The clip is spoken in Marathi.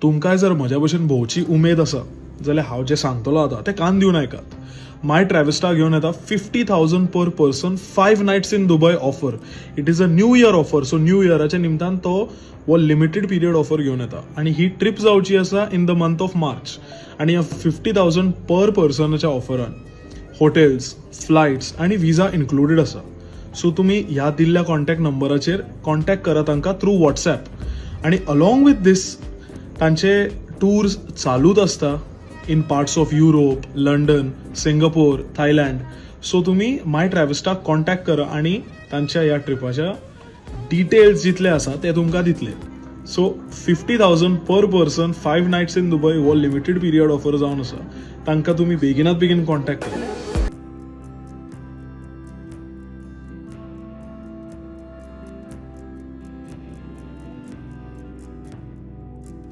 तुमकां जर म्हज्या भशेन भोंवची उमेद आसा जाल्यार हांव जें सांगतलो आतां तें कान दिवन आयकात. माय ट्रॅव्हस्टा घेवन येता 50,000 per person 5 nights in Dubai offer. It is a new year offer. So new इयराच्या निमतान तो वो लिमिटेड पिरियड ऑफर घेवन येता आनी ही ट्रीप जावची आसा in the month of March. आनी ह्या 50,000 पर पर्सनाच्या ऑफरान हॉटेल्स, फ्लायट्स आनी विजा इन्क्लुडेड आसा. सो तुमी ह्या दिल्ल्या कॉन्टॅक्ट नंबराचेर कॉन्टॅक्ट करा तांकां थ्रू वॉट्सॅप. आनी अलॉंग विथ दीस तांचे टूर्स चालूच आसता in parts of Europe, London, Singapore, Thailand. So तुमी माय ट्रॅव्हस्टाक कॉन्टॅक्ट करा आनी तांच्या ह्या ट्रिपाच्या डिटेल्स जितले आसा ते तुमकां दितले. So 50,000 per person 5 nights in Dubai हो लिमिटेड पिरियड ऑफर जावन आसा. तांकां तुमी बेगिनात बेगीन कॉन्टॅक्ट करा.